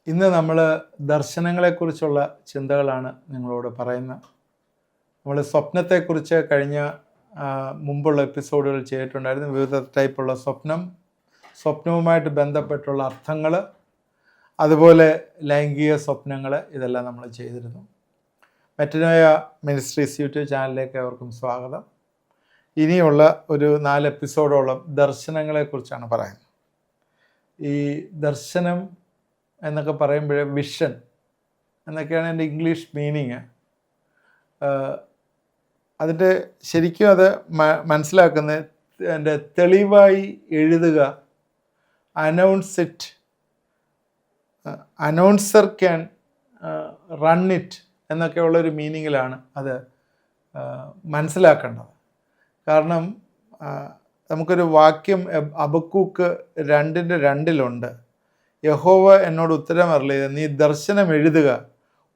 ഇന്ന് നമ്മൾ ദർശനങ്ങളെക്കുറിച്ചുള്ള ചിന്തകളാണ് നിങ്ങളോട് പറയുന്നത്. നമ്മൾ സ്വപ്നത്തെക്കുറിച്ച് കഴിഞ്ഞ മുമ്പുള്ള എപ്പിസോഡുകൾ ചെയ്തിട്ടുണ്ടായിരുന്നു. വിവിധ ടൈപ്പുള്ള സ്വപ്നവുമായിട്ട് ബന്ധപ്പെട്ടുള്ള അർത്ഥങ്ങൾ, അതുപോലെ ലൈംഗിക സ്വപ്നങ്ങൾ, ഇതെല്ലാം നമ്മൾ ചെയ്തിരുന്നു. മെറ്റനോയ മിനിസ്ട്രീസ് യൂട്യൂബ് ചാനലിലേക്ക് അവർക്കും സ്വാഗതം. ഇനിയുള്ള ഒരു 4 എപ്പിസോഡോളം ദർശനങ്ങളെക്കുറിച്ചാണ് പറയുന്നത്. ഈ ദർശനം എന്നൊക്കെ പറയുമ്പോഴേ വിഷൻ എന്നൊക്കെയാണ് എൻ്റെ ഇംഗ്ലീഷ് മീനിങ്. അതിൻ്റെ ശരിക്കും അത് മനസ്സിലാക്കുന്നത് എൻ്റെ തെളിവായി എഴുതുക, announce it, announcer can run it എന്നൊക്കെയുള്ളൊരു മീനിങ്ങിലാണ് അത് മനസ്സിലാക്കേണ്ടത്. കാരണം നമുക്കൊരു വാക്യം ഹബക്കൂക്ക് 2:2 യഹോവ എന്നോട് ഉത്തരം അരുളിയത്, നീ ദർശനം എഴുതുക,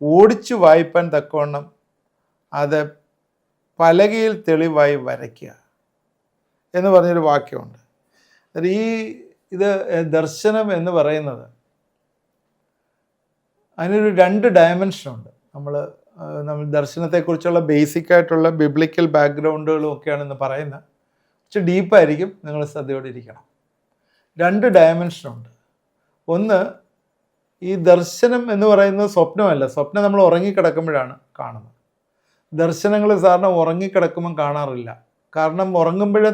ഓടിച്ചു വായിപ്പാൻ തക്കവണ്ണം അത് പലകയിൽ തെളിവായി വരയ്ക്കുക എന്ന് പറഞ്ഞൊരു വാക്യമുണ്ട്. ഇത് ദർശനം എന്ന് പറയുന്നത് അതിനൊരു 2 ഡയമെൻഷനുണ്ട്. നമ്മൾ ദർശനത്തെക്കുറിച്ചുള്ള ബേസിക്കായിട്ടുള്ള ബിബ്ലിക്കൽ ബാക്ക്ഗ്രൗണ്ടുകളും ഒക്കെയാണ് ഇന്ന് പറയുന്നത്. പക്ഷെ ഡീപ്പായിരിക്കും, നിങ്ങൾ ശ്രദ്ധയോടെ ഇരിക്കണം. 2 ഡയമെൻഷനുണ്ട്. ഒന്ന്, ഈ ദർശനം എന്ന് പറയുന്നത് സ്വപ്നമല്ല. സ്വപ്നം നമ്മൾ ഉറങ്ങിക്കിടക്കുമ്പോഴാണ് കാണുന്നത്. ദർശനങ്ങൾ സാറിന് ഉറങ്ങിക്കിടക്കുമ്പം കാണാറില്ല. കാരണം ഉറങ്ങുമ്പോഴേ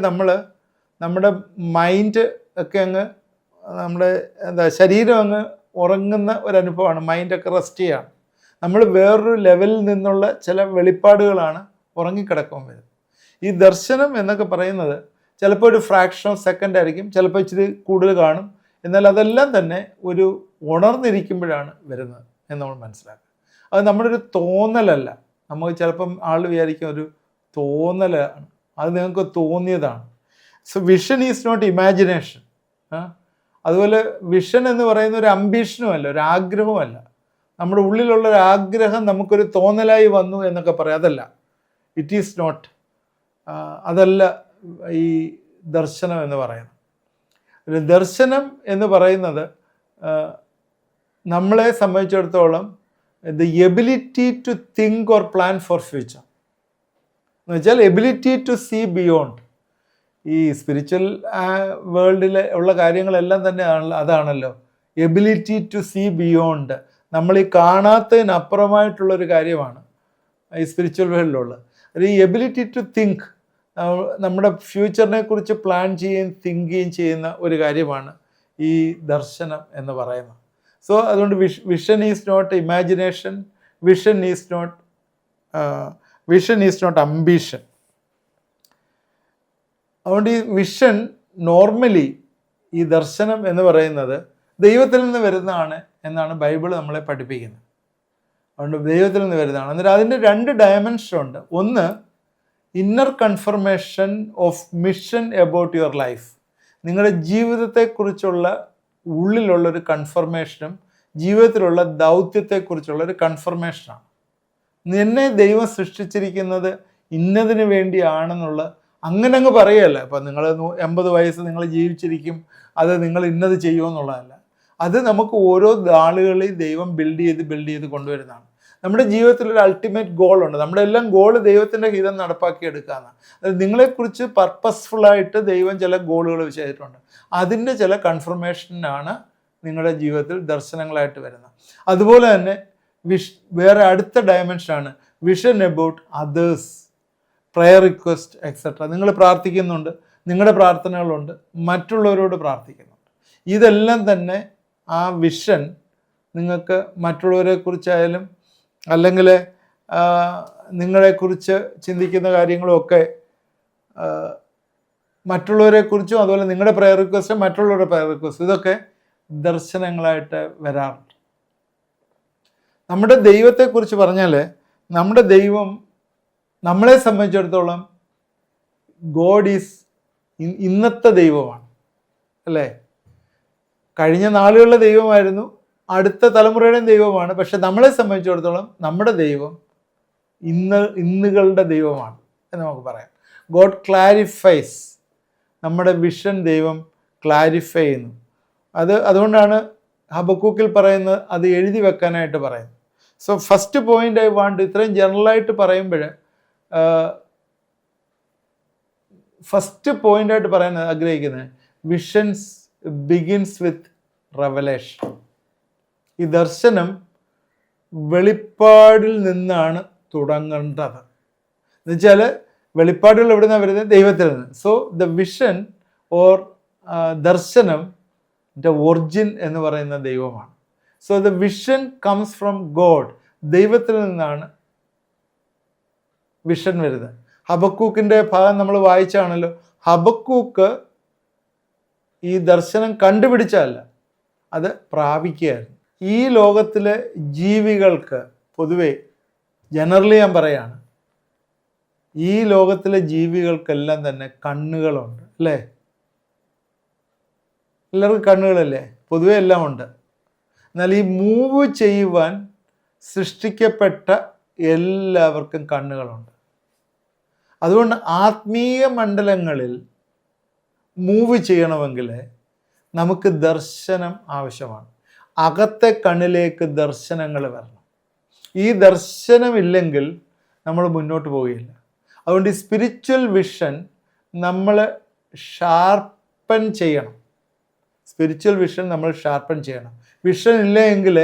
നമ്മുടെ മൈൻഡ് ഒക്കെ അങ്ങ്, നമ്മുടെ ശരീരം അങ്ങ് ഉറങ്ങുന്ന ഒരനുഭവമാണ്. മൈൻഡൊക്കെ റെസ്റ്റ് ചെയ്യാണ്. നമ്മൾ വേറൊരു ലെവലിൽ നിന്നുള്ള ചില വെളിപ്പാടുകളാണ് ഉറങ്ങിക്കിടക്കുമ്പോൾ വരുന്നത്. ഈ ദർശനം എന്നൊക്കെ പറയുന്നത് ചിലപ്പോൾ ഒരു ഫ്രാക്ഷൻ ഓഫ് സെക്കൻഡ് ആയിരിക്കും, ചിലപ്പോൾ ഇച്ചിരി കൂടുതൽ കാണും. എന്നാൽ അതെല്ലാം തന്നെ ഒരു ഉണർന്നിരിക്കുമ്പോഴാണ് വരുന്നത് എന്ന് നമ്മൾ മനസ്സിലാക്കുക. അത് നമ്മുടെ ഒരു തോന്നലല്ല. നമുക്ക് ചിലപ്പം ആൾ വിചാരിക്കും ഒരു തോന്നലാണ്, അത് നിങ്ങൾക്ക് തോന്നിയതാണ്. So vision is not imagination. അതുപോലെ വിഷൻ എന്ന് പറയുന്ന ഒരു അംബീഷനുമല്ല, ഒരു ആഗ്രഹവുമല്ല. നമ്മുടെ ഉള്ളിലുള്ള ഒരു ആഗ്രഹം നമുക്കൊരു തോന്നലായി വന്നു എന്നൊക്കെ പറയാം. അതല്ല, ഇറ്റ് ഈസ് നോട്ട്, അതല്ല ഈ ദർശനം എന്ന് പറയുന്നത്. ഒരു ദർശനം എന്ന് പറയുന്നത് നമ്മളെ സംബന്ധിച്ചിടത്തോളം the ability to think or plan for future എന്ന് വെച്ചാൽ എബിലിറ്റി ടു സീ ബിയോണ്ട്. ഈ സ്പിരിച്വൽ വേൾഡിൽ ഉള്ള കാര്യങ്ങളെല്ലാം തന്നെ അതാണല്ലോ, എബിലിറ്റി ടു സീ ബിയോണ്ട്. നമ്മൾ ഈ കാണാത്തതിനപ്പുറമായിട്ടുള്ളൊരു കാര്യമാണ് ഈ സ്പിരിച്വൽ വേൾഡിലുള്ളത്. ഈ എബിലിറ്റി ടു തിങ്ക്, നമ്മുടെ ഫ്യൂച്ചറിനെ കുറിച്ച് പ്ലാൻ ചെയ്യുകയും തിങ്ക് ചെയ്യുകയും ചെയ്യുന്ന ഒരു കാര്യമാണ് ഈ ദർശനം എന്ന് പറയുന്നത്. സോ അതുകൊണ്ട് vision is not imagination, vision is not ambition. അതുകൊണ്ട് ഈ വിഷൻ നോർമലി, ഈ ദർശനം എന്ന് പറയുന്നത് ദൈവത്തിൽ നിന്ന് വരുന്നതാണ് എന്നാണ് ബൈബിൾ നമ്മളെ പഠിപ്പിക്കുന്നത്. അതുകൊണ്ട് ദൈവത്തിൽ നിന്ന് വരുന്നതാണ്. എന്നിട്ട് അതിൻ്റെ 2 ഡയമെൻഷനുണ്ട്. ഒന്ന്, inner confirmation of mission about your life. നിങ്ങളുടെ ജീവിതത്തെക്കുറിച്ചുള്ള ഉള്ളിലുള്ളൊരു കൺഫർമേഷനും ജീവിതത്തിലുള്ള ദൗത്യത്തെക്കുറിച്ചുള്ളൊരു കൺഫർമേഷനാണ്. നിന്നെ ദൈവം സൃഷ്ടിച്ചിരിക്കുന്നത് ഇന്നതിന് വേണ്ടിയാണെന്നുള്ള അങ്ങനെ അങ്ങ് പറയുകയല്ല. ഇപ്പം നിങ്ങൾ 80 വയസ്സ് നിങ്ങൾ ജീവിച്ചിരിക്കും, അത് നിങ്ങൾ ഇന്നത് ചെയ്യുമെന്നുള്ളതല്ല. അത് നമുക്ക് ഓരോ ആളുകളെയും ദൈവം ബിൽഡ് ചെയ്ത് കൊണ്ടുവരുന്നതാണ്. നമ്മുടെ ജീവിതത്തിൽ ഒരു അൾട്ടിമേറ്റ് ഗോളുണ്ട്. നമ്മുടെ എല്ലാം ഗോള് ദൈവത്തിൻ്റെ ഹിതം നടപ്പാക്കിയെടുക്കാമെന്ന്. അത് നിങ്ങളെക്കുറിച്ച് പർപ്പസ്ഫുള്ളായിട്ട് ദൈവം ചില ഗോളുകൾ ചെയ്തിട്ടുണ്ട്. അതിൻ്റെ ചില കൺഫർമേഷനാണ് നിങ്ങളുടെ ജീവിതത്തിൽ ദർശനങ്ങളായിട്ട് വരുന്നത്. അതുപോലെ തന്നെ വേറെ അടുത്ത ഡയമെൻഷനാണ് vision about others, prayer request etcetera. നിങ്ങൾ പ്രാർത്ഥിക്കുന്നുണ്ട്, നിങ്ങളുടെ പ്രാർത്ഥനകളുണ്ട്, മറ്റുള്ളവരോട് പ്രാർത്ഥിക്കുന്നുണ്ട്. ഇതെല്ലാം തന്നെ ആ വിഷൻ നിങ്ങൾക്ക് മറ്റുള്ളവരെ കുറിച്ചായാലും അല്ലെങ്കിൽ നിങ്ങളെക്കുറിച്ച് ചിന്തിക്കുന്ന കാര്യങ്ങളുമൊക്കെ മറ്റുള്ളവരെക്കുറിച്ചും, അതുപോലെ നിങ്ങളുടെ പ്രയർ റിക്വസ്റ്റ്, മറ്റുള്ളവരുടെ പ്രയർ റിക്വസ്റ്റ്, ഇതൊക്കെ ദർശനങ്ങളായിട്ട് വരാറുണ്ട്. നമ്മുടെ ദൈവത്തെക്കുറിച്ച് പറഞ്ഞാൽ, നമ്മുടെ ദൈവം നമ്മളെ സംബന്ധിച്ചിടത്തോളം ഗോഡ് ഈസ് ഇന്നത്തെ ദൈവമാണ്, അല്ലേ? കഴിഞ്ഞ നാളുകളിലെ ദൈവമായിരുന്നു, അടുത്ത തലമുറയുടെയും ദൈവമാണ്. പക്ഷെ നമ്മളെ സംബന്ധിച്ചിടത്തോളം നമ്മുടെ ദൈവം ഇന്നുകളുടെ ദൈവമാണ് എന്ന് നമുക്ക് പറയാം. ഗോഡ് ക്ലാരിഫൈസ്, നമ്മുടെ വിഷൻ ദൈവം ക്ലാരിഫൈ ചെയ്യുന്നു. അതുകൊണ്ടാണ് ഹബക്കൂക്കിൽ പറയുന്നത് അത് എഴുതി വെക്കാനായിട്ട് പറയുന്നു. So first point I want, ഇത്രയും ജനറലായിട്ട് പറയുമ്പോൾ ഫസ്റ്റ് പോയിന്റായിട്ട് പറയാൻ ആഗ്രഹിക്കുന്നത് വിഷൻസ് ബിഗിൻസ് വിത്ത് റെവലേഷൻ. ഈ ദർശനം വെളിപ്പാടിൽ നിന്നാണ് തുടങ്ങേണ്ടത്. എന്നുവെച്ചാൽ വെളിപ്പാടുകൾ എവിടെ നിന്നാണ് വരുന്നത്? ദൈവത്തിൽ നിന്ന്. സോ ദ വിഷൻ ഓർ ദർശനം ഒറിജിൻ എന്ന് പറയുന്ന ദൈവമാണ്. So the vision comes from God. ദൈവത്തിൽ നിന്നാണ് വിഷൻ വരുന്നത്. ഹബക്കൂക്കിൻ്റെ ഭാഗം നമ്മൾ വായിച്ചാണല്ലോ. ഹബക്കൂക്ക് ഈ ദർശനം കണ്ടുപിടിച്ചല്ല, അത് പ്രാപിക്കുകയായിരുന്നു. ഈ ലോകത്തിലെ ജീവികൾക്ക് പൊതുവെ ജനറലി ഞാൻ പറയാണ്, ഈ ലോകത്തിലെ ജീവികൾക്കെല്ലാം തന്നെ കണ്ണുകളുണ്ട്, അല്ലേ? എല്ലാവർക്കും കണ്ണുകളല്ലേ? പൊതുവെ എല്ലാം ഉണ്ട്. എന്നാൽ ഈ മൂവ് ചെയ്യുവാൻ സൃഷ്ടിക്കപ്പെട്ട എല്ലാവർക്കും കണ്ണുകളുണ്ട്. അതുകൊണ്ട് ആത്മീയ മണ്ഡലങ്ങളിൽ മൂവ് ചെയ്യണമെങ്കിൽ നമുക്ക് ദർശനം ആവശ്യമാണ്. അകത്തെ കണ്ണിലേക്ക് ദർശനങ്ങൾ വരണം. ഈ ദർശനമില്ലെങ്കിൽ നമ്മൾ മുന്നോട്ട് പോവുകയില്ല. അതുകൊണ്ട് ഈ സ്പിരിച്വൽ വിഷൻ നമ്മൾ ഷാർപ്പൻ ചെയ്യണം. സ്പിരിച്വൽ വിഷൻ നമ്മൾ ഷാർപ്പൻ ചെയ്യണം. വിഷൻ ഇല്ല എങ്കിൽ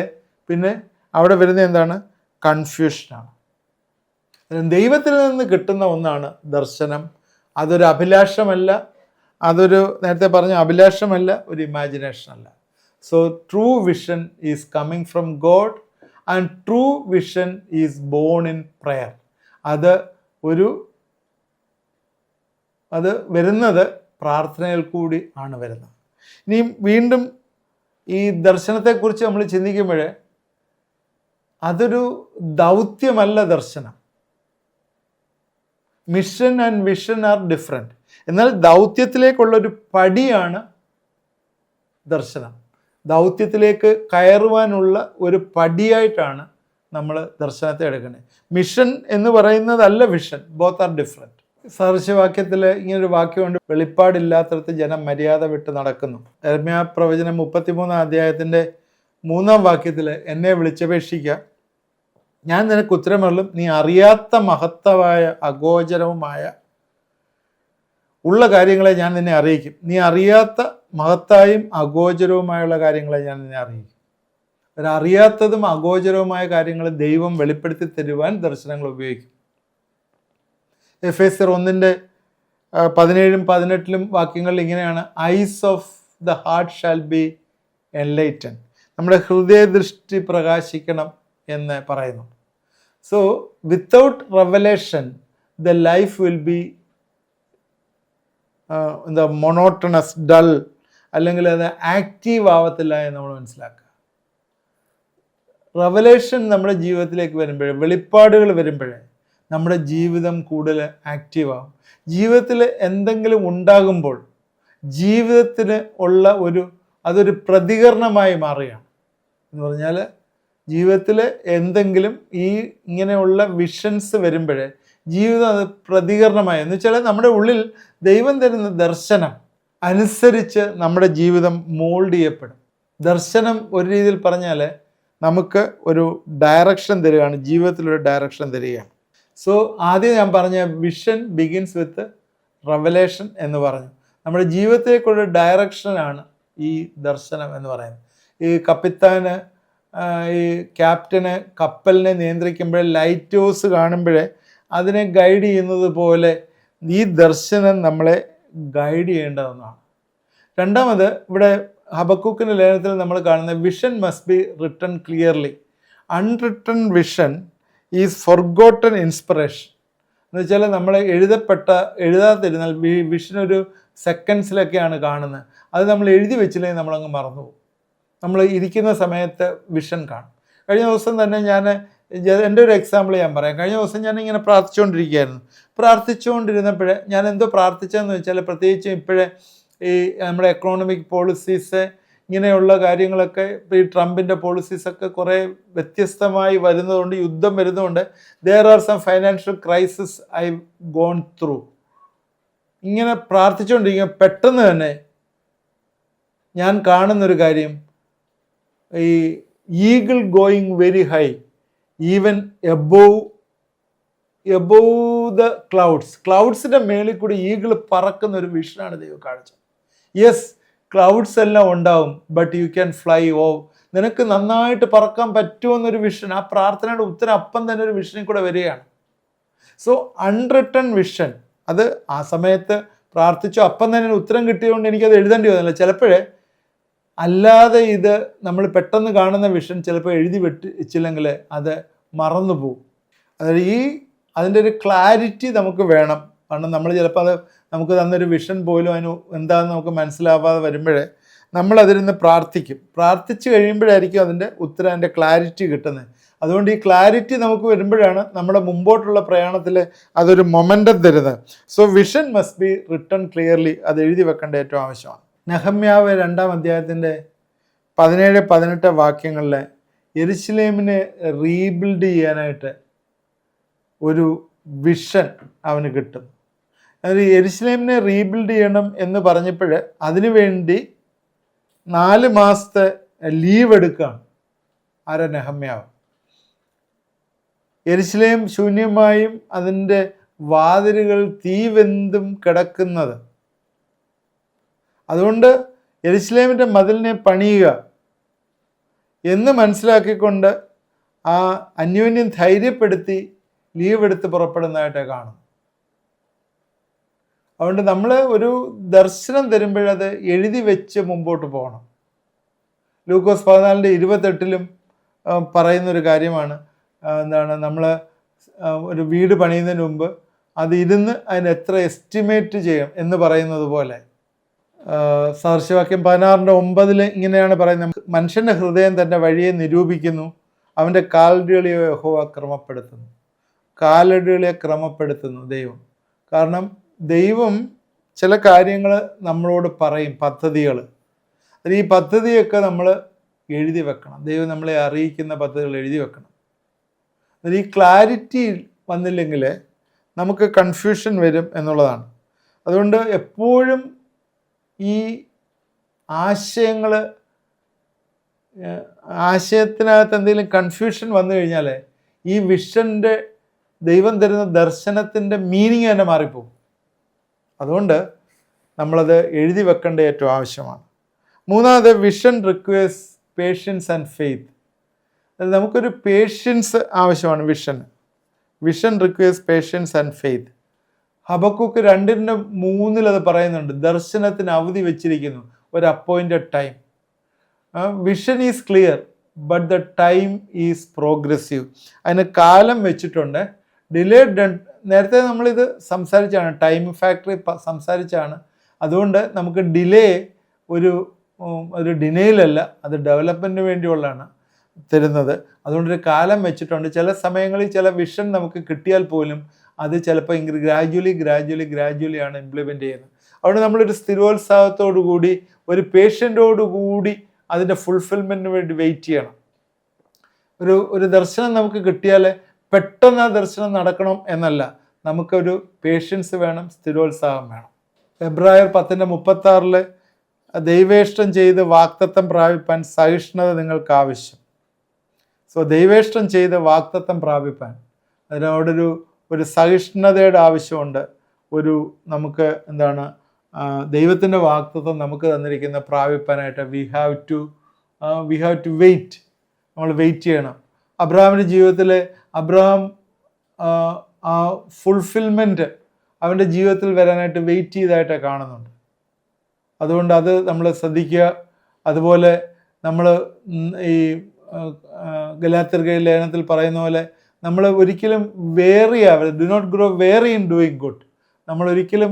പിന്നെ അവിടെ വരുന്ന എന്താണ്? കൺഫ്യൂഷനാണ്. ദൈവത്തിൽ നിന്ന് കിട്ടുന്ന ഒന്നാണ് ദർശനം. അതൊരു അഭിലാഷമല്ല, അതൊരു നേരത്തെ പറഞ്ഞ അഭിലാഷമല്ല, ഒരു ഇമാജിനേഷൻ അല്ല. So true vision is coming from God and true vision is born in prayer. അത് വരുന്നത് പ്രാർത്ഥനയിൽ കൂടി ആണ് വരുന്നത്. ഇനിയും വീണ്ടും ഈ ദർശനത്തെക്കുറിച്ച് നമ്മൾ ചിന്തിക്കുമ്പോൾ അതൊരു ദൗത്യമല്ല ദർശനം. Mission and vision are different. എന്നാൽ ദൗത്യത്തിലേക്കുള്ളൊരു പടിയാണ് ദർശനം. ദൗത്യത്തിലേക്ക് കയറുവാനുള്ള ഒരു പടിയായിട്ടാണ് നമ്മൾ ദർശനത്തെ എടുക്കുന്നത്. മിഷൻ എന്ന് പറയുന്നതല്ല വിഷൻ. Both are different. സദൃശവാക്യത്തിൽ ഇങ്ങനൊരു വാക്യമുണ്ട്, വെളിപ്പാടില്ലാത്തടത്ത് ജനം മര്യാദ വിട്ട് നടക്കുന്നു. യെരമ്യാ പ്രവചനം 33 അധ്യായത്തിൻ്റെ 3 വാക്യത്തിൽ എന്നെ വിളിച്ചപേക്ഷിക്കുക, ഞാൻ നിനക്ക് ഉത്തരമരുളും, നീ അറിയാത്ത മഹത്തമായ അഗോചരവുമായ ഉള്ള കാര്യങ്ങളെ ഞാൻ നിന്നെ അറിയിക്കും. നീ അറിയാത്ത മഹത്തായും അഗോചരവുമായുള്ള കാര്യങ്ങളെ ഞാൻ നിന്നെ അറിയിക്കും. അറിയാത്തതും അഗോചരവുമായ കാര്യങ്ങൾ ദൈവം വെളിപ്പെടുത്തി തരുവാൻ ദർശനങ്ങൾ ഉപയോഗിക്കും. എഫേസ്യർ 1:17-18 വാക്യങ്ങളിൽ ഇങ്ങനെയാണ്, ice of the heart shall be enlighten. നമ്മുടെ ഹൃദയദൃഷ്ടി പ്രകാശിക്കണം എന്ന് പറയുന്നു. So without revelation the life will be monotonous, dull, അല്ലെങ്കിൽ അത് ആക്റ്റീവ് ആവത്തില്ല എന്ന് നമ്മൾ മനസ്സിലാക്കുക. റെവലേഷൻ നമ്മുടെ ജീവിതത്തിലേക്ക് വരുമ്പോഴേ, വെളിപ്പാടുകൾ വരുമ്പോഴേ നമ്മുടെ ജീവിതം കൂടുതൽ ആക്റ്റീവാകും. ജീവിതത്തിൽ എന്തെങ്കിലും ഉണ്ടാകുമ്പോൾ ജീവിതത്തിന് ഉള്ള അതൊരു പ്രതികരണമായി മാറുകയാണ്. എന്ന് പറഞ്ഞാൽ ജീവിതത്തിൽ എന്തെങ്കിലും ഇങ്ങനെയുള്ള വിഷൻസ് വരുമ്പോഴേ ജീവിതം അത് പ്രതികരണമായി, എന്ന് വെച്ചാൽ നമ്മുടെ ഉള്ളിൽ ദൈവം തരുന്ന ദർശനം അനുസരിച്ച് നമ്മുടെ ജീവിതം മോൾഡ് ചെയ്യപ്പെടും. ദർശനം ഒരു രീതിയിൽ പറഞ്ഞാൽ നമുക്ക് ഒരു ഡയറക്ഷൻ തരികയാണ്, ജീവിതത്തിലൊരു ഡയറക്ഷൻ തരികയാണ്. സോ ആദ്യം ഞാൻ പറഞ്ഞ വിഷൻ ബിഗിൻസ് വിത്ത് റെവലേഷൻ എന്ന് പറഞ്ഞു. നമ്മുടെ ജീവിതത്തിലേക്കുള്ള ഡയറക്ഷനാണ് ഈ ദർശനം എന്ന് പറയുന്നത്. ഈ കപ്പിത്താന്, ഈ ക്യാപ്റ്റന് കപ്പലിനെ നിയന്ത്രിക്കുമ്പോഴേ ലൈറ്റ് ഹൗസ് കാണുമ്പോഴേ അതിനെ ഗൈഡ് ചെയ്യുന്നത് പോലെ ഈ ദർശനം നമ്മളെ ഗൈഡ് ചെയ്യേണ്ട ഒന്നാണ്. രണ്ടാമത് ഇവിടെ ഹബക്കൂക്കിൻ്റെ ലേഖനത്തിൽ നമ്മൾ കാണുന്ന vision must be written clearly. Unwritten vision is forgotten inspiration. എന്ന് വെച്ചാൽ നമ്മൾ എഴുതാതിരുന്നാൽ വിഷൻ ഒരു സെക്കൻഡ്സിലൊക്കെയാണ് കാണുന്നത്. അത് നമ്മൾ എഴുതി വെച്ചില്ലെങ്കിൽ നമ്മളങ്ങ് മറന്നു പോകും. നമ്മൾ ഇരിക്കുന്ന സമയത്ത് വിഷൻ കാണും. കഴിഞ്ഞ ദിവസം തന്നെ എൻ്റെ ഒരു എക്സാമ്പിൾ ഞാൻ പറയാം. കഴിഞ്ഞ ദിവസം ഞാൻ ഇങ്ങനെ പ്രാർത്ഥിച്ചുകൊണ്ടിരുന്നപ്പോഴേ ഞാൻ എന്തോ പ്രാർത്ഥിച്ചതെന്ന് വെച്ചാൽ, പ്രത്യേകിച്ച് ഇപ്പോഴേ ഈ നമ്മുടെ എക്കണോമിക് പോളിസീസ് ഇങ്ങനെയുള്ള കാര്യങ്ങളൊക്കെ, ഈ ട്രംപിൻ്റെ പോളിസീസൊക്കെ കുറേ വ്യത്യസ്തമായി വരുന്നതുകൊണ്ട്, യുദ്ധം വരുന്നതുകൊണ്ട് there are some financial crisis I gone through. ഇങ്ങനെ പ്രാർത്ഥിച്ചുകൊണ്ടിരിക്കുക പെട്ടെന്ന് തന്നെ ഞാൻ കാണുന്നൊരു കാര്യം, ഈ eagle going very high even above the ക്ലൗഡ്സിൻ്റെ മേളിൽ കൂടി ഈഗിൾ പറക്കുന്ന ഒരു വിഷനാണ് ദൈവം കാണിച്ചത്. യെസ്, ക്ലൗഡ്സ് എല്ലാം ഉണ്ടാവും, ബട്ട് യു ക്യാൻ ഫ്ലൈ ഓവ്. നിനക്ക് നന്നായിട്ട് പറക്കാൻ പറ്റുമെന്നൊരു വിഷൻ, ആ പ്രാർത്ഥനയുടെ ഉത്തരം അപ്പം തന്നെ ഒരു വിഷനിൽ കൂടെ വരികയാണ്. സോ അൺറിട്ടൺ വിഷൻ, അത് ആ സമയത്ത് പ്രാർത്ഥിച്ചോ അപ്പം തന്നെ ഉത്തരം കിട്ടിയതുകൊണ്ട് എനിക്കത് എഴുതേണ്ടി വന്നില്ല. ചിലപ്പോഴേ അല്ലാതെ ഇത് നമ്മൾ പെട്ടെന്ന് കാണുന്ന വിഷൻ ചിലപ്പോൾ എഴുതി വെച്ചില്ലെങ്കിൽ അത് മറന്നു പോകും. അതായത് അതിൻ്റെ ഒരു ക്ലാരിറ്റി നമുക്ക് വേണം. കാരണം നമ്മൾ ചിലപ്പോൾ അത് നമുക്ക് തന്നൊരു വിഷൻ പോലും അതിന് എന്താണെന്ന് നമുക്ക് മനസ്സിലാവാതെ വരുമ്പോഴേ നമ്മളതിരുന്ന് പ്രാർത്ഥിച്ച് കഴിയുമ്പോഴായിരിക്കും അതിൻ്റെ ഉത്തരം, അതിൻ്റെ ക്ലാരിറ്റി കിട്ടുന്നത്. അതുകൊണ്ട് ഈ ക്ലാരിറ്റി നമുക്ക് വരുമ്പോഴാണ് നമ്മുടെ മുമ്പോട്ടുള്ള പ്രയാണത്തിൽ അതൊരു മൊമെൻ്റം തരുന്നത്. So vision must be written clearly, അത് എഴുതി വെക്കേണ്ട ഏറ്റവും ആവശ്യമാണ്. നെഹമ്യാവ് 2-ാം അധ്യായത്തിൻ്റെ 17-18 വാക്യങ്ങളിൽ യെരുശലേമിനെ റീബിൽഡ് ചെയ്യാനായിട്ട് ഒരു വിഷൻ അവന് കിട്ടും. അതായത് യെരുശലേമിനെ റീബിൽഡ് ചെയ്യണം എന്ന് പറഞ്ഞപ്പോൾ അതിനുവേണ്ടി 4 മാസത്തെ ലീവ് എടുക്കുകയാണ് ആരാ? നെഹമ്യാവ്. യെരുശലേം ശൂന്യമായും അതിൻ്റെ വാതിലുകൾ തീവെന്തും കിടക്കുന്നത്, അതുകൊണ്ട് യെരുശലേമിൻ്റെ മതിലിനെ പണിയുക എന്ന് മനസ്സിലാക്കിക്കൊണ്ട് ആ അന്യോന്യം ധൈര്യപ്പെടുത്തി ലീവ് എടുത്ത് പുറപ്പെടുന്നതായിട്ട് കാണും. അതുകൊണ്ട് നമ്മൾ ഒരു ദർശനം തരുമ്പോഴത് എഴുതി വെച്ച് മുമ്പോട്ട് പോകണം. ലൂക്കോസ് 14:28 പറയുന്നൊരു കാര്യമാണ്, എന്താണ്, നമ്മൾ ഒരു വീട് പണിയുന്നതിന് മുമ്പ് അത് ഇരുന്ന് അതിന് എത്ര എസ്റ്റിമേറ്റ് ചെയ്യും എന്ന് പറയുന്നത് പോലെ. സാദൃശ്യവാക്യം 16:9 ഇങ്ങനെയാണ് പറയുന്നത്, മനുഷ്യൻ്റെ ഹൃദയം തൻ്റെ വഴിയെ നിരൂപിക്കുന്നു, അവൻ്റെ കാലടികളെയോ യഹോവ ക്രമപ്പെടുത്തുന്നു. കാലടികളെ ക്രമപ്പെടുത്തുന്നു ദൈവം. കാരണം ദൈവം ചില കാര്യങ്ങൾ നമ്മളോട് പറയും, പദ്ധതികൾ. അത് ഈ പദ്ധതിയൊക്കെ നമ്മൾ എഴുതി വെക്കണം. ദൈവം നമ്മളെ അറിയിക്കുന്ന പദ്ധതികൾ എഴുതി വെക്കണം. അത് ഈ ക്ലാരിറ്റി വന്നില്ലെങ്കിൽ നമുക്ക് കൺഫ്യൂഷൻ വരും എന്നുള്ളതാണ്. അതുകൊണ്ട് എപ്പോഴും ഈ ആശയത്തിനകത്ത് എന്തെങ്കിലും കൺഫ്യൂഷൻ വന്നു കഴിഞ്ഞാൽ ഈ വിഷൻ്റെ ദൈവം തരുന്ന ദർശനത്തിൻ്റെ മീനിങ് തന്നെ മാറിപ്പോകും. അതുകൊണ്ട് നമ്മളത് എഴുതി വെക്കേണ്ട ഏറ്റവും ആവശ്യമാണ്. 3ാമത്, vision requires patience and faith. അത് നമുക്കൊരു പേഷ്യൻസ് ആവശ്യമാണ്. Vision requires patience and faith. Habakkuk 2:3 അത് പറയുന്നുണ്ട്, ദർശനത്തിന് അവധി വെച്ചിരിക്കുന്നു, ഒരു appointed time. Vision is clear but the time is progressive. അതിന് കാലം വെച്ചിട്ടുണ്ട്. ഡിലേഡ്, നേരത്തെ നമ്മളിത് സംസാരിച്ചാണ്, ടൈം ഫാക്ടറി സംസാരിച്ചാണ്. അതുകൊണ്ട് നമുക്ക് ഡിലേ ഒരു ഡിനയിലല്ല, അത് ഡെവലപ്മെൻറ്റിന് വേണ്ടിയുള്ളതാണ് തരുന്നത്. അതുകൊണ്ടൊരു കാലം വെച്ചിട്ടുണ്ട്. ചില സമയങ്ങളിൽ ചില വിഷൻ നമുക്ക് കിട്ടിയാൽ പോലും അത് ചിലപ്പോൾ ഗ്രാജുവലി ആണ് ഇംപ്ലിമെൻ്റ് ചെയ്യുന്നത്. അതുകൊണ്ട് നമ്മളൊരു സ്ഥിരോത്സാഹത്തോടു കൂടി, ഒരു പേഷ്യൻ്റോടുകൂടി അതിൻ്റെ ഫുൾഫിൽമെൻറ്റിന് വേണ്ടി വെയിറ്റ് ചെയ്യണം. ഒരു ദർശനം നമുക്ക് കിട്ടിയാൽ പെട്ടെന്ന് ആ ദർശനം നടക്കണം എന്നല്ല, നമുക്കൊരു പേഷ്യൻസ് വേണം, സ്ഥിരോത്സാഹം വേണം. എബ്രായർ 10:36 ദൈവേഷ്ടം ചെയ്ത് വാഗ്ദത്തം പ്രാപിപ്പാൻ സഹിഷ്ണുത നിങ്ങൾക്ക് ആവശ്യം. സോ ദൈവേഷ്ടം ചെയ്ത് വാഗ്ദത്തം പ്രാപിപ്പാൻ അതിനോടൊരു സഹിഷ്ണുതയുടെ ആവശ്യമുണ്ട്. നമുക്ക് എന്താണ്, ദൈവത്തിൻ്റെ വാഗ്ദത്തം നമുക്ക് തന്നിരിക്കുന്ന പ്രാപിപ്പാനായിട്ട് വി ഹാവ് ടു വെയിറ്റ്. നമ്മൾ വെയിറ്റ് ചെയ്യണം. അബ്രഹാമിൻ്റെ ജീവിതത്തിൽ അബ്രഹാം ആ ഫുൾഫിൽമെൻറ്റ് അവൻ്റെ ജീവിതത്തിൽ വരാനായിട്ട് വെയിറ്റ് ചെയ്തതായിട്ട് കാണുന്നുണ്ട്. അതുകൊണ്ട് അത് നമ്മൾ ശ്രദ്ധിക്കുക. അതുപോലെ നമ്മൾ ഈ ഗലാത്യർ ലേഖനത്തിൽ പറയുന്ന പോലെ നമ്മൾ ഒരിക്കലും വേറി ആവരുത്. Do not grow weary in doing good. നമ്മൾ ഒരിക്കലും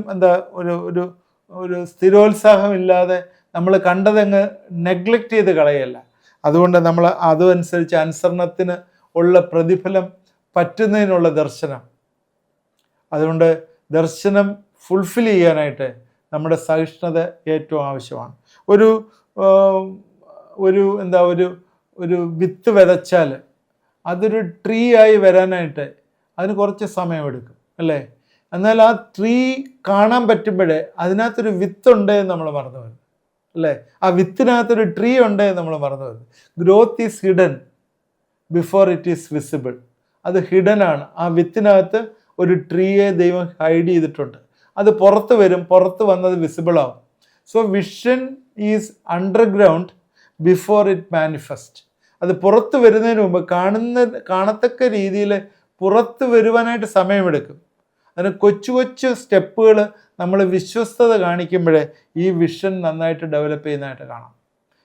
ഒരു സ്ഥിരോത്സാഹമില്ലാതെ നമ്മൾ കണ്ടതങ്ങ് നെഗ്ലക്റ്റ് ചെയ്ത് കളയല്ല. അതുകൊണ്ട് നമ്മൾ അതനുസരിച്ച് അനുസരണത്തിന് ഉള്ള പ്രതിഫലം പറ്റുന്നതിനുള്ള ദർശനം. അതുകൊണ്ട് ദർശനം ഫുൾഫിൽ ചെയ്യാനായിട്ട് നമ്മുടെ സഹിഷ്ണുത ഏറ്റവും ആവശ്യമാണ്. ഒരു വിത്ത് വിതച്ചാൽ അതൊരു ട്രീ ആയി വരാനായിട്ട് അതിന് കുറച്ച് സമയമെടുക്കും അല്ലേ? എന്നാൽ ആ ട്രീ കാണാൻ പറ്റുമ്പോഴേ അതിനകത്തൊരു വിത്തുണ്ട് എന്ന് നമ്മൾ മറന്നു വരും അല്ലേ? ആ വിത്തിനകത്തൊരു ട്രീ ഉണ്ട് നമ്മൾ മറന്നു വരുന്നത്. Growth is hidden before it is visible. അത് ഹിഡൻ ആണ്. ആ വിത്തിനകത്ത് ഒരു ട്രീയെ ദൈവം ഹൈഡ് ചെയ്തിട്ടുണ്ട്. അത് പുറത്ത് വരും, പുറത്ത് വന്നത് വിസിബിൾ ആവും. So vision is underground before it manifest. അത് പുറത്ത് വരുന്നതിന് മുമ്പ് കാണത്തക്ക രീതിയിൽ പുറത്ത് വരുവാനായിട്ട് സമയമെടുക്കും. അതിന് കൊച്ചു കൊച്ചു സ്റ്റെപ്പുകൾ നമ്മൾ വിശ്വസ്തത കാണിക്കുമ്പോഴേ ഈ വിഷൻ നന്നായിട്ട് ഡെവലപ്പ് ചെയ്യുന്നതായിട്ട് കാണാം.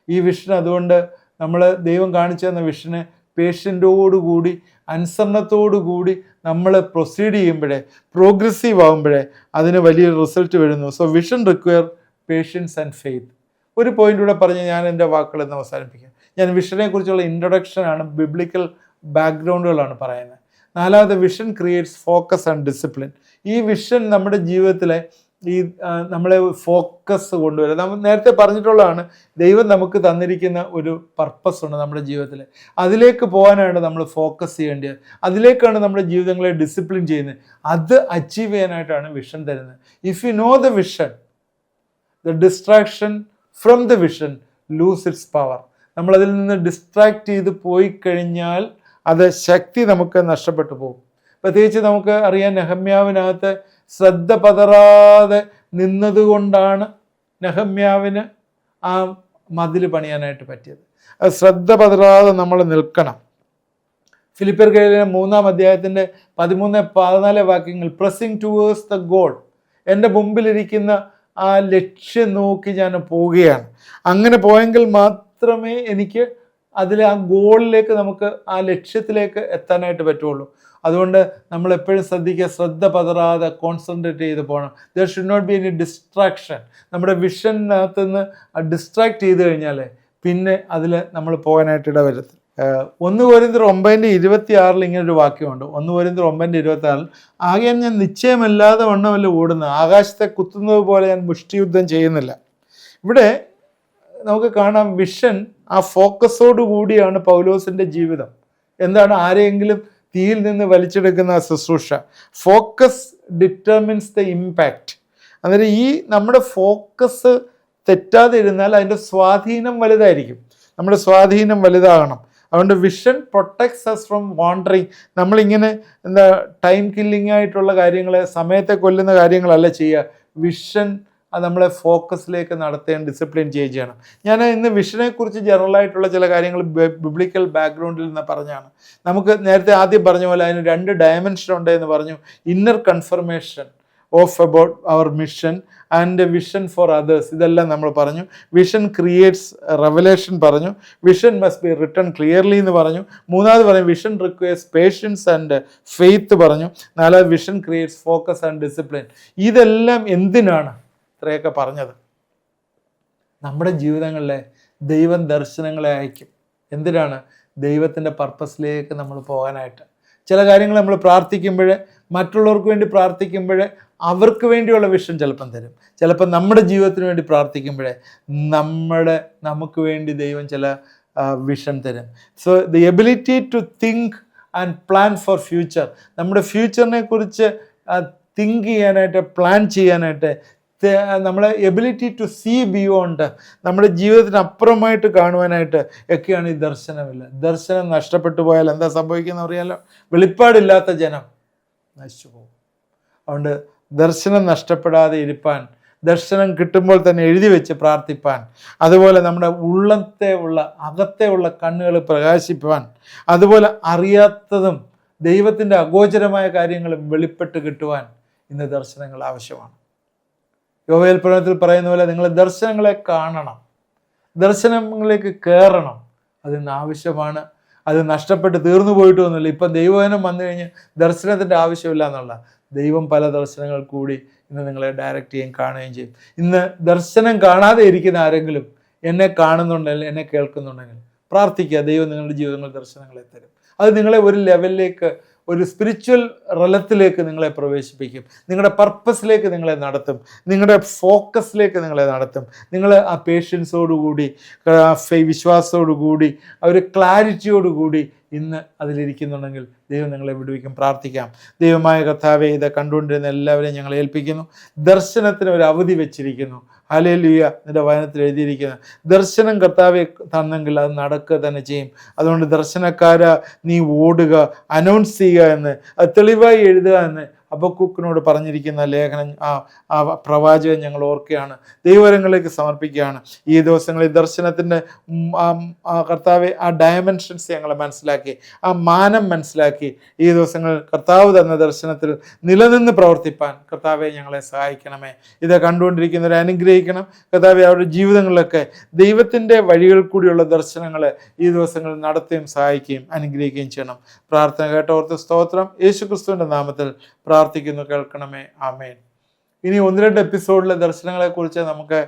ഈ വിഷൻ അതുകൊണ്ട് നമ്മൾ ദൈവം കാണിച്ചു തന്ന വിഷന് പേഷ്യൻ്റോടുകൂടി അനുസരണത്തോടുകൂടി നമ്മൾ പ്രൊസീഡ് ചെയ്യുമ്പോഴേ, പ്രോഗ്രസീവ് ആകുമ്പോഴേ അതിന് വലിയൊരു റിസൾട്ട് വരുന്നു. So vision require patience and faith. ഒരു പോയിൻ്റ് പറഞ്ഞ് ഞാൻ എൻ്റെ വാക്കുകളെന്ന് അവസാനിപ്പിക്കാം. ഞാൻ വിഷനെ കുറിച്ചുള്ള ഇൻട്രൊഡക്ഷനാണ്, ബിബ്ലിക്കൽ ബാക്ക്ഗ്രൗണ്ടുകളാണ് പറയുന്നത്. നാലാമത്, vision creates focus and discipline. ഈ വിഷൻ നമ്മുടെ ജീവിതത്തിലെ നമ്മളെ ഫോക്കസ് കൊണ്ടുവരും. നമ്മൾ നേരത്തെ പറഞ്ഞിട്ടുള്ളതാണ്, ദൈവം നമുക്ക് തന്നിരിക്കുന്ന ഒരു പർപ്പസ് ഉണ്ട് നമ്മുടെ ജീവിതത്തിൽ. അതിലേക്ക് പോകാനാണ് നമ്മൾ ഫോക്കസ് ചെയ്യേണ്ടത്. അതിലേക്കാണ് നമ്മുടെ ജീവിതങ്ങളെ ഡിസിപ്ലിൻ ചെയ്യുന്നത്. അത് അച്ചീവ് ചെയ്യാനായിട്ടാണ് വിഷൻ തരുന്നത്. If you know the vision, the distraction from the vision lose its power. നമ്മളതിൽ നിന്ന് ഡിസ്ട്രാക്ട് ചെയ്ത് പോയി കഴിഞ്ഞാൽ അത് ശക്തി നമുക്ക് നഷ്ടപ്പെട്ടു പോകും. പ്രത്യേകിച്ച് നമുക്ക് അറിയാം, നെഹമ്യാവിനകത്ത് ശ്രദ്ധ പതറാതെ നിന്നതുകൊണ്ടാണ് നെഹമ്യാവിന് ആ മതിൽ പണിയാനായിട്ട് പറ്റിയത്. അത് ശ്രദ്ധ പതറാതെ നമ്മൾ നിൽക്കണം. ഫിലിപ്പിയർക്ക് എഴുതിയ 3-ാം അധ്യായത്തിൻ്റെ 13-14 വാക്യങ്ങൾ, പ്രസ്സിങ് ടുവേഴ്സ് ദ ഗോൾ. എൻ്റെ മുമ്പിലിരിക്കുന്ന ആ ലക്ഷ്യം നോക്കി ഞാൻ പോവുകയാണ്. അങ്ങനെ പോയെങ്കിൽ മാത്രമേ എനിക്ക് ആ ഗോളിലേക്ക്, നമുക്ക് ആ ലക്ഷ്യത്തിലേക്ക് എത്താനായിട്ട് പറ്റുള്ളൂ. അതുകൊണ്ട് നമ്മൾ എപ്പോഴും ശ്രദ്ധിക്കുക, ശ്രദ്ധ പതറാതെ കോൺസെൻട്രേറ്റ് ചെയ്ത് പോകണം. There should not be any distraction. നമ്മുടെ വിഷനകത്ത് നിന്ന് ഡിസ്ട്രാക്ട് ചെയ്ത് കഴിഞ്ഞാൽ പിന്നെ അതിൽ നമ്മൾ പോകാനായിട്ട് ഇടവരുത്. 1 കൊരിന്ത്യർ 9:26 ഇങ്ങനൊരു വാക്യമുണ്ട്. 1 കൊരിന്ത്യർ 9:26, ആകെ ഞാൻ നിശ്ചയമല്ലാതെ വണ്ണമല്ല ഓടുന്നത്, ആകാശത്തെ കുത്തുന്നത് പോലെ ഞാൻ മുഷ്ടിയുദ്ധം ചെയ്യുന്നില്ല. ഇവിടെ നമുക്ക് കാണാം, വിഷൻ ആ ഫോക്കസോട് കൂടിയാണ് പൗലോസിൻ്റെ ജീവിതം. എന്താണ്? ആരെയെങ്കിലും തീയിൽ നിന്ന് വലിച്ചെടുക്കുന്ന ആ ശുശ്രൂഷ. Focus determines the impact. അന്നേരം ഈ നമ്മുടെ ഫോക്കസ് തെറ്റാതെ ഇരുന്നാൽ അതിൻ്റെ സ്വാധീനം വലുതായിരിക്കും. നമ്മുടെ സ്വാധീനം വലുതാകണം. അതുകൊണ്ട് vision protects us from wandering. നമ്മളിങ്ങനെ ടൈം കില്ലിംഗ് ആയിട്ടുള്ള കാര്യങ്ങളെ, സമയത്തെ കൊല്ലുന്ന കാര്യങ്ങളല്ല ചെയ്യുക. വിഷൻ അത് നമ്മളെ ഫോക്കസിലേക്ക് നടത്തേണ്ട, ഡിസിപ്ലിൻ ചെയ്യണം. ഞാൻ ഇന്ന് വിഷനെക്കുറിച്ച് ജനറലായിട്ടുള്ള ചില കാര്യങ്ങൾ ബിബ്ലിക്കൽ ബാക്ക്ഗ്രൗണ്ടിൽ നിന്ന് പറഞ്ഞാണ്. നമുക്ക് നേരത്തെ ആദ്യം പറഞ്ഞ പോലെ അതിന് 2 ഡയമെൻഷൻ ഉണ്ട് എന്ന് പറഞ്ഞു. Inner confirmation of about our mission and vision for others. ഇതെല്ലാം നമ്മൾ പറഞ്ഞു. വിഷൻ ക്രിയേറ്റ്സ് റെവലേഷൻ പറഞ്ഞു. Vision must be written clearly എന്ന് പറഞ്ഞു. 3ാമത് പറഞ്ഞു vision requires patience and faith പറഞ്ഞു. 4ാമത് vision creates focus and discipline. ഇതെല്ലാം എന്തിനാണ് ഇത്രയൊക്കെ പറഞ്ഞത്? നമ്മുടെ ജീവിതങ്ങളിലെ ദൈവം ദർശനങ്ങളെ അയക്കും. എന്തിനാണ്? ദൈവത്തിൻ്റെ പർപ്പസിലേക്ക് നമ്മൾ പോകാനായിട്ട്. ചില കാര്യങ്ങൾ നമ്മൾ പ്രാർത്ഥിക്കുമ്പോൾ, മറ്റുള്ളവർക്ക് വേണ്ടി പ്രാർത്ഥിക്കുമ്പോൾ അവർക്ക് വേണ്ടിയുള്ള വിഷൻ ചിലപ്പം തരും. ചിലപ്പോൾ നമ്മുടെ ജീവിതത്തിന് വേണ്ടി പ്രാർത്ഥിക്കുമ്പോഴേ നമുക്ക് വേണ്ടി ദൈവം ചില വിഷൻ തരും. So the ability to think and plan for future. നമ്മുടെ ഫ്യൂച്ചറിനെ കുറിച്ച് തിങ്ക് ചെയ്യാനായിട്ട്, പ്ലാൻ ചെയ്യാനായിട്ട്, നമ്മളെ എബിലിറ്റി ടു സീ ബിയോണ്ട്, നമ്മുടെ ജീവിതത്തിന് അപ്പുറമായിട്ട് കാണുവാനായിട്ട് ഒക്കെയാണ് ഈ ദർശനമില്ല. ദർശനം നഷ്ടപ്പെട്ടു പോയാൽ എന്താ സംഭവിക്കുന്നത് അറിയാലോ? വെളിപ്പാടില്ലാത്ത ജനം നശിച്ചു പോകും. അതുകൊണ്ട് ദർശനം നഷ്ടപ്പെടാതെ ഇരിപ്പാൻ, ദർശനം കിട്ടുമ്പോൾ തന്നെ എഴുതി വെച്ച് പ്രാർത്ഥിപ്പാൻ, അതുപോലെ നമ്മുടെ അകത്തെ ഉള്ള കണ്ണുകൾ പ്രകാശിപ്പാൻ, അതുപോലെ അറിയാത്തതും ദൈവത്തിൻ്റെ അഗോചരമായ കാര്യങ്ങളും വെളിപ്പെട്ട് കിട്ടുവാൻ ഇന്ന് ദർശനങ്ങൾ ആവശ്യമാണ്. യോവേൽ പ്രവചനത്തിൽ പറയുന്ന പോലെ നിങ്ങൾ ദർശനങ്ങളെ കാണണം, ദർശനങ്ങളിലേക്ക് കയറണം. അതിന് ആവശ്യമാണ്. അത് നഷ്ടപ്പെട്ട് തീർന്നു പോയിട്ടൊന്നുമില്ല. ഇപ്പം ദൈവവചനം വന്നു കഴിഞ്ഞ് ദർശനത്തിൻ്റെ ആവശ്യമില്ല എന്നുള്ള, ദൈവം പല ദർശനങ്ങൾ കൂടി ഇന്ന് നിങ്ങളെ ഡയറക്റ്റ് ചെയ്യുകയും കാണുകയും ചെയ്യും. ഇന്ന് ദർശനം കാണാതെ ഇരിക്കുന്ന ആരെങ്കിലും എന്നെ കാണുന്നുണ്ടെങ്കിൽ, എന്നെ കേൾക്കുന്നുണ്ടെങ്കിൽ പ്രാർത്ഥിക്കുക, ദൈവം നിങ്ങളുടെ ജീവിതങ്ങളിൽ ദർശനങ്ങളെ തരും. അത് നിങ്ങളെ ഒരു ലെവലിലേക്ക്, ഒരു സ്പിരിച്വൽ റലത്തിലേക്ക് നിങ്ങളെ പ്രവേശിപ്പിക്കും. നിങ്ങളുടെ പർപ്പസിലേക്ക് നിങ്ങളെ നടത്തും. നിങ്ങളുടെ ഫോക്കസിലേക്ക് നിങ്ങളെ നടത്തും. നിങ്ങൾ ആ പേഷ്യൻസോടുകൂടി, വിശ്വാസത്തോടുകൂടി, ആ ഒരു ക്ലാരിറ്റിയോടുകൂടി ഇന്ന് അതിലിരിക്കുന്നുണ്ടെങ്കിൽ ദൈവം നിങ്ങളെ വിടുവിക്കും. പ്രാർത്ഥിക്കാം. ദൈവമായ കർത്താവെ, ഇത് കണ്ടുകൊണ്ടിരുന്ന എല്ലാവരെയും ഞങ്ങൾ ഏൽപ്പിക്കുന്നു. ദർശനത്തിന് ഒരു അവധി വെച്ചിരിക്കുന്നു. ഹല്ലേലൂയ. നിന്റെ വചനത്തിൽ എഴുതിയിരിക്കുന്നു, ദർശനം കർത്താവെ തന്നെങ്കിൽ അത് നടക്കുക തന്നെ ചെയ്യും. അതുകൊണ്ട് ദർശനക്കാര നീ ഓടുക, അനൗൺസ് ചെയ്യുക എന്ന്, അത് തെളിവായി എഴുതുക എന്ന് ഹബക്കൂക്കിനോട് പറഞ്ഞിരിക്കുന്ന ലേഖനം ആ പ്രവാചകൻ ഞങ്ങൾ ഓർക്കുകയാണ്, ദൈവവരങ്ങളിലേക്ക് സമർപ്പിക്കുകയാണ്. ഈ ദിവസങ്ങളിൽ ദർശനത്തിൻ്റെ കർത്താവെ ആ ഡയമെൻഷൻസ് ഞങ്ങളെ മനസ്സിലാക്കി, ആ മാനം മനസ്സിലാക്കി ഈ ദിവസങ്ങളിൽ കർത്താവ് തന്ന ദർശനത്തിൽ നിലനിന്ന് പ്രവർത്തിപ്പാൻ കർത്താവെ ഞങ്ങളെ സഹായിക്കണമേ. ഇത് കണ്ടുകൊണ്ടിരിക്കുന്നവരെ അനുഗ്രഹിക്കണം കർത്താവെ. അവരുടെ ജീവിതങ്ങളിലൊക്കെ ദൈവത്തിൻ്റെ വഴികൾ കൂടിയുള്ള ദർശനങ്ങൾ ഈ ദിവസങ്ങളിൽ നടത്തുകയും സഹായിക്കുകയും അനുഗ്രഹിക്കുകയും ചെയ്യണം. പ്രാർത്ഥന കേട്ടോർത്ത് സ്തോത്രം. യേശുക്രിസ്തുവിൻ്റെ നാമത്തിൽ പ്രാർത്ഥിക്കുന്നു, കേൾക്കണമേ. ആമേൻ. ഇനി 1-2 എപ്പിസോഡിലെ ദർശനങ്ങളെക്കുറിച്ച് നമുക്ക്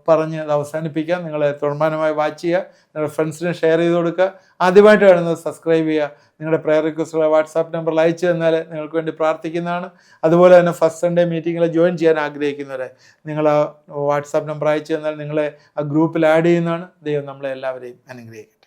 പറഞ്ഞ് അത് അവസാനിപ്പിക്കാം. നിങ്ങൾ തുടർമാനമായി വാച്ച് ചെയ്യുക, നിങ്ങളുടെ ഫ്രണ്ട്സിന് ഷെയർ ചെയ്ത് കൊടുക്കുക. ആദ്യമായിട്ട് കാണുന്നത് സബ്സ്ക്രൈബ് ചെയ്യുക. നിങ്ങളുടെ പ്രയർ റിക്വസ്റ്റുകൾ വാട്സാപ്പ് നമ്പറിൽ അയച്ചു തന്നാൽ നിങ്ങൾക്ക് വേണ്ടി പ്രാർത്ഥിക്കുന്നതാണ്. അതുപോലെ തന്നെ ഫസ്റ്റ് സൺഡേ മീറ്റിങ്ങിൽ ജോയിൻ ചെയ്യാൻ ആഗ്രഹിക്കുന്നവരെ നിങ്ങൾ ആ വാട്സാപ്പ് നമ്പർ അയച്ചു തന്നാൽ നിങ്ങളെ ആ ഗ്രൂപ്പിൽ ആഡ് ചെയ്യുന്നതാണ്. ദൈവം നമ്മളെ എല്ലാവരെയും അനുഗ്രഹിക്കും.